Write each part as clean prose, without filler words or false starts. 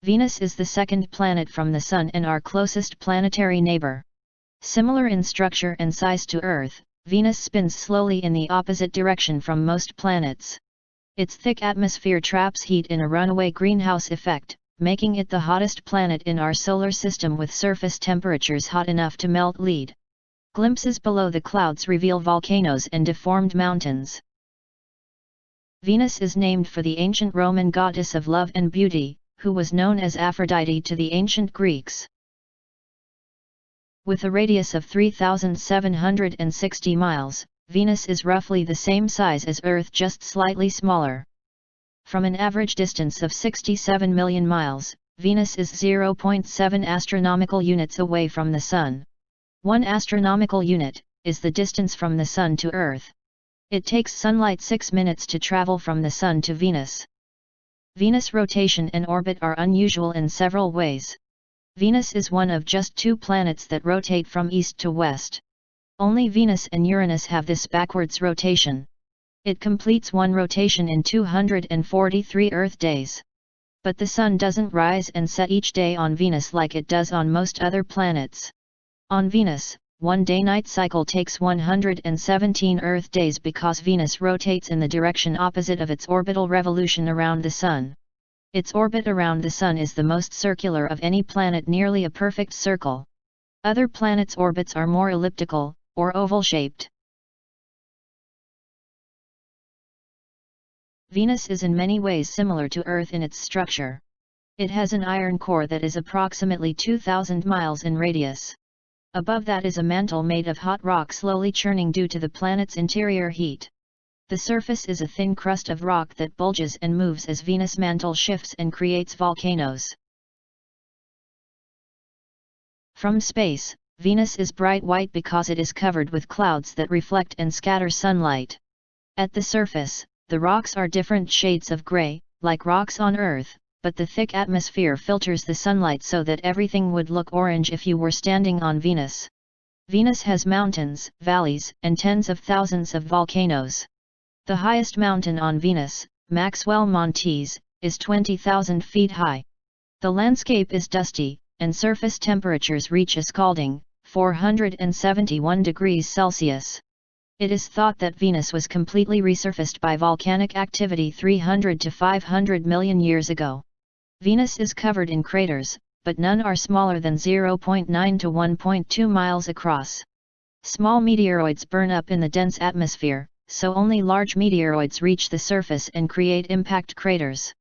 Venus is the second planet from the Sun and our closest planetary neighbor. Similar in structure and size to Earth, Venus spins slowly in the opposite direction from most planets. Its thick atmosphere traps heat in a runaway greenhouse effect, making it the hottest planet in our solar system with surface temperatures hot enough to melt lead. Glimpses below the clouds reveal volcanoes and deformed mountains. Venus is named for the ancient Roman goddess of love and beauty, who was known as Aphrodite to the ancient Greeks. With a radius of 3,760 miles, Venus is roughly the same size as Earth, just slightly smaller. From an average distance of 67 million miles, Venus is 0.7 astronomical units away from the Sun. 1 astronomical unit is the distance from the Sun to Earth. It takes sunlight 6 minutes to travel from the Sun to Venus. Venus' rotation and orbit are unusual in several ways. Venus is one of just 2 planets that rotate from east to west. Only Venus and Uranus have this backwards rotation. It completes one rotation in 243 Earth days. But the Sun doesn't rise and set each day on Venus like it does on most other planets. On Venus, one day-night cycle takes 117 Earth days because Venus rotates in the direction opposite of its orbital revolution around the Sun. Its orbit around the Sun is the most circular of any planet, nearly a perfect circle. Other planets' orbits are more elliptical, or oval-shaped. Venus is in many ways similar to Earth in its structure. It has an iron core that is approximately 2,000 miles in radius. Above that is a mantle made of hot rock slowly churning due to the planet's interior heat. The surface is a thin crust of rock that bulges and moves as Venus' mantle shifts and creates volcanoes. From space, Venus is bright white because it is covered with clouds that reflect and scatter sunlight. At the surface, the rocks are different shades of gray, like rocks on Earth, but the thick atmosphere filters the sunlight so that everything would look orange if you were standing on Venus. Venus has mountains, valleys, and tens of thousands of volcanoes. The highest mountain on Venus, Maxwell Montes, is 20,000 feet high. The landscape is dusty, and surface temperatures reach a scalding, 471 degrees Celsius. It is thought that Venus was completely resurfaced by volcanic activity 300 to 500 million years ago. Venus is covered in craters, but none are smaller than 0.9 to 1.2 miles across. Small meteoroids burn up in the dense atmosphere, so only large meteoroids reach the surface and create impact craters.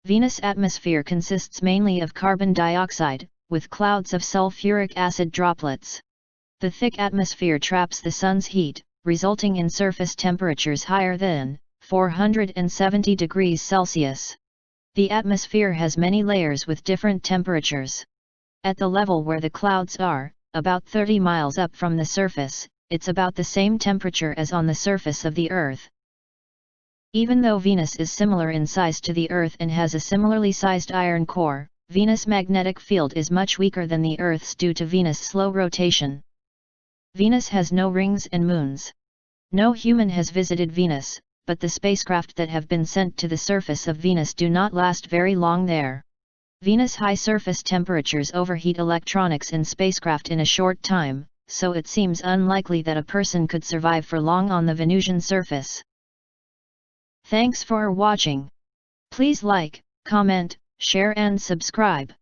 Venus' atmosphere consists mainly of carbon dioxide, with clouds of sulfuric acid droplets. The thick atmosphere traps the Sun's heat, resulting in surface temperatures higher than 470 degrees Celsius. The atmosphere has many layers with different temperatures. At the level where the clouds are, about 30 miles up from the surface, it's about the same temperature as on the surface of the Earth. Even though Venus is similar in size to the Earth and has a similarly sized iron core, Venus' magnetic field is much weaker than the Earth's due to Venus' slow rotation. Venus has no rings and moons. No human has visited Venus, but the spacecraft that have been sent to the surface of Venus do not last very long there. Venus' high surface temperatures overheat electronics in spacecraft in a short time, so it seems unlikely that a person could survive for long on the Venusian surface. Thanks for watching. Please like, comment, share and subscribe.